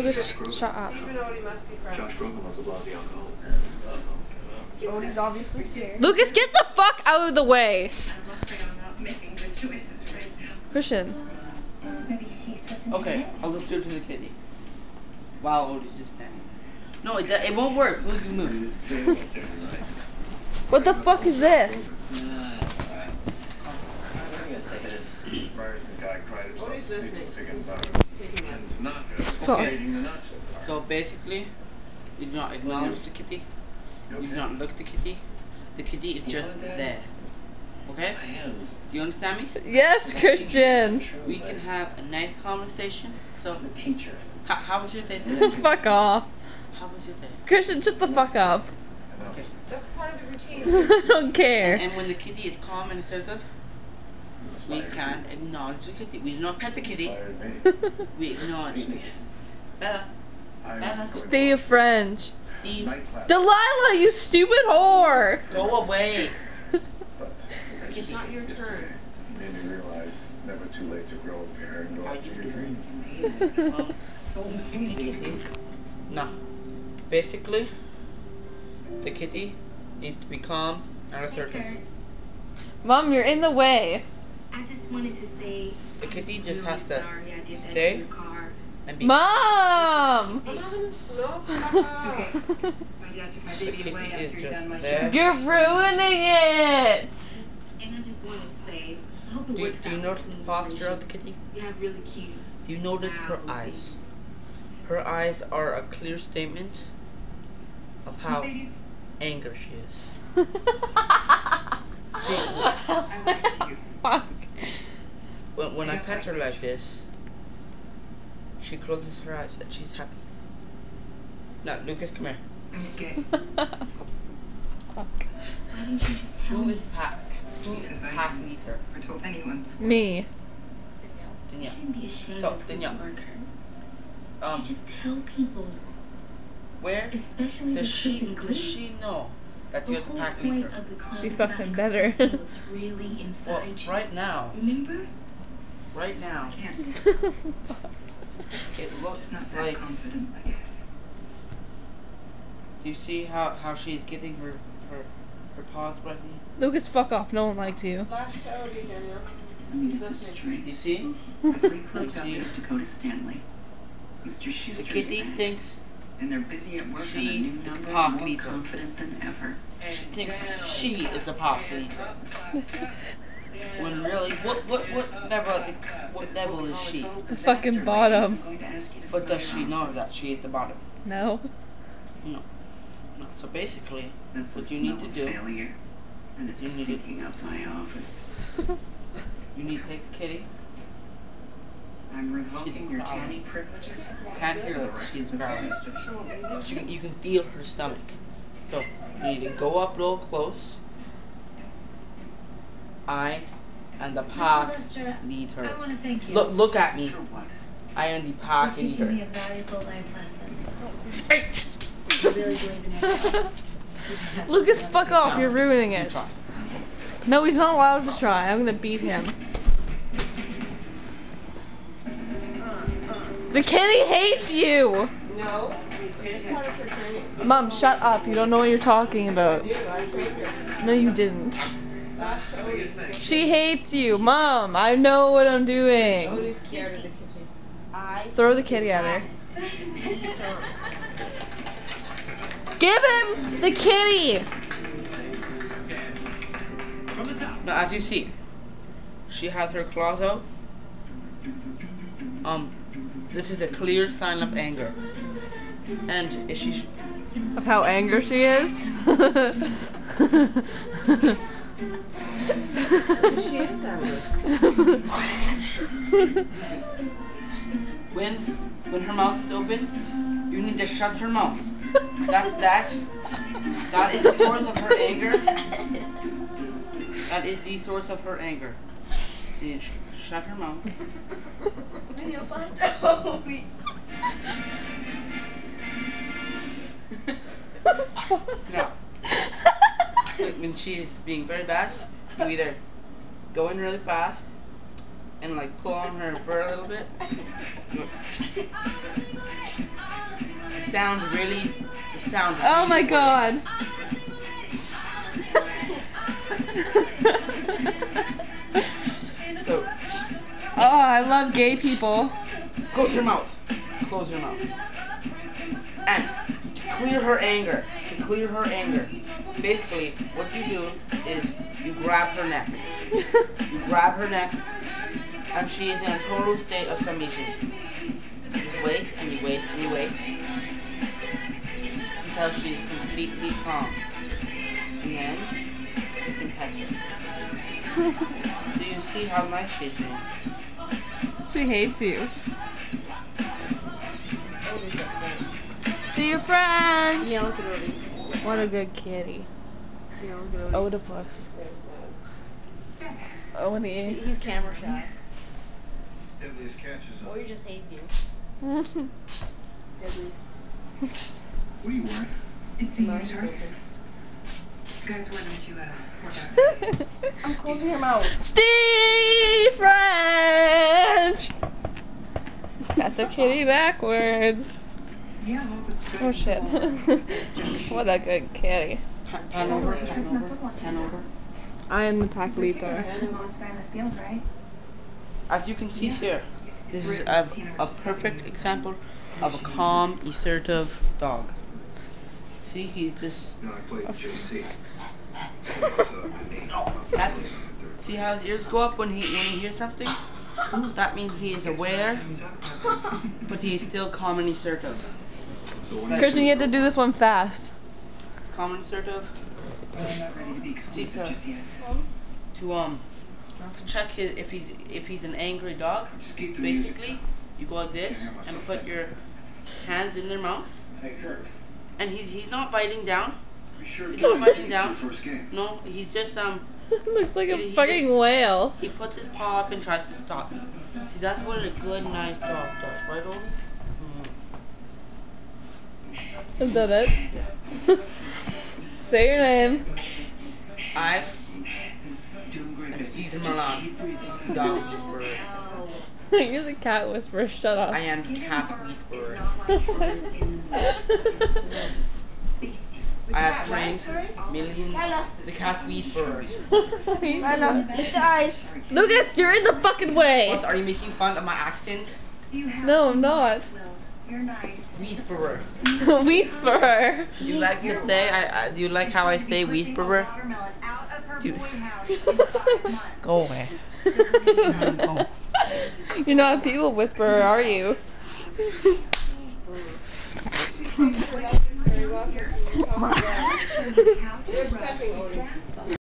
Lucas, shut up. Steve and Odie must be friends. Josh Groban loves a blousy alcohol. Odie's obviously scared. Lucas, get the fuck out of the way. I'm afraid I'm not making good choices right now. Christian. Maybe she's such a Okay, I'll just do it to the kitty. While Odie's just standing. No, it won't work. Move. What the fuck is this? Odie's listening. Okay. So basically, you do not acknowledge the kitty. You do not look at the kitty. The kitty is just there. Okay? Do you understand me? Yes, Christian. We can have a nice conversation. So, The teacher. how was your day today? Fuck off. How was your day? Christian, shut the fuck up. Okay. That's part of the routine. I don't care. And when the kitty is calm and assertive, we can acknowledge the kitty. We do not pet the kitty. We acknowledge the kitty. Bella. Stay French. Steve. Delilah, you stupid whore. Go away. It's not your turn. Made me realize it's never too late to grow a pair and go How'd after you your do dreams. So amazing. No. Basically, the kitty needs to be calm and assertive. Mom, you're in the way. I just wanted to say The kitty just really has to sorry I did that stay to your car. and be. Mom! I'm having a smoke. Papa. I took my The baby kitty away is after you just done my there. job. You're ruining it. And I just wanted to say, I hope it Do you works out notice with the you. posture of the kitty? You have really cute. Do you notice her eyes? Her eyes are a clear statement of how Mercedes, angry she is. I like you. Fuck. When I pet her like this, she closes her eyes and she's happy. Now, Lucas, come here. Okay. Fuck. Why didn't you just tell Who me? is Pack? Who is Pack leader? Or told anyone? Me. You Danielle. shouldn't be ashamed So, of who you Danielle. are, Kurt. Um, You just tell people, where especially does the kids in Glee. she know that The you're the whole Pack point leader? of the club She is about fucking better. expressing what's really Well, inside you. right now, Remember? it looks Just not that like. confident, I guess. Do you see how she's getting her paws ready? Lucas, fuck off. No one likes you. Flash to Odie, Daniel. I mean, He's this is listening. Do strange. you see? Every club You got see? rid of Dakota Stanley. Mr. The Schuster's kitty back, thinks and they're busy at work on a she new number, Park more leader. confident than ever. she thinks she is the Pack leader. When really, what level is she? The fucking bottom. I'm going to ask you to But does sign she your know office. that she is the bottom? No. No. So basically, That's what the you need smell to of do, failure, and it's you need to- stinking up my office. you need to take the kitty. I'm revoking your proud. tanny privileges. Can't hear her, but she's growling. You can feel her stomach. So you need to go up real close. I am the Pack Lester, I leader. want to thank you. Look at me. For what? I am the for Pack teaching me leader. a valuable life lesson. Hey! I really believe in yourself. Lucas, fuck off. You're ruining You it. try. No, he's not allowed to try. I'm gonna beat him. The kitty hates you! No, it's just part of her training. Mom, shut up. You don't know what you're talking about. Dude, I trained her. No, you didn't. Flash to Odie. She hates you. Mom, I know what I'm doing. Odie's scared of the kitty. Throw the kitty at her. Give him the kitty! Now, as you see, she has her claws out. This is a clear sign of anger. And if she Of how angry she is? She is angry. when her mouth is open, you need to shut her mouth. That is the source of her anger. That is the source of her anger. You need to shut her mouth. Now, when she's being very bad, you either go in really fast and like pull on her fur a little bit. sound really. Oh my god. So Oh, I love gay people. close your mouth. Close your mouth. And to clear her anger. To clear her anger. Basically, what you do is you grab her neck. You grab her neck, and she is in a total state of submission. You just wait and you wait and you wait until she is completely calm. And then you can pet her. Do you see how nice she is doing? She hates you. Odie's upset. Steve French. Yeah, look at Odie. What a good kitty. Yeah, look at Odie. Oedipus. Very sad. Odie. He's camera shy. Deadliest catches Or he just hates you. What are you wearing? It's your Mine's turn. open. Guys, why don't you work out? I'm closing your mouth. Steve French. Got the kitty backwards. Yeah, well, it's Oh shit. What a good kitty. Pan over, pan over, pan over. I am the pack leader. Smallest guy in the field, right? As you can see here, this is a perfect example of a calm, assertive dog. See, he's just. No, I played JC. That's, see how his ears go up when he hears something? That means he is aware, but he is still calm and assertive. Christian, you have to do this one fast. Calm and assertive. I'm not ready to be exclusive just yet. To check if he's an angry dog. Basically, you go like this and put your hands in their mouth, Hey, Kurt. and he's not biting down. Be sure He's not biting down. first game. No, he's just Looks like a He fucking just- whale. he puts his paw up and tries to stop you. See, that's what a good, nice dog does, right, Oldie? Is that it? Say your name. I Doing great. am Steve Milan, dog whisperer. You're the cat whisperer. Shut up. I am cat whisperer. I have trained millions. The cat whisperers. Lucas, you're in the fucking way. What? Are you making fun of my accent? No, I'm not. You're nice. Whisperer. Whisperer. Do you like to say? Do you like how I say whisperer? Do go away. Go. You're not a people whisperer, are you? Very well. You're stepping, Odie.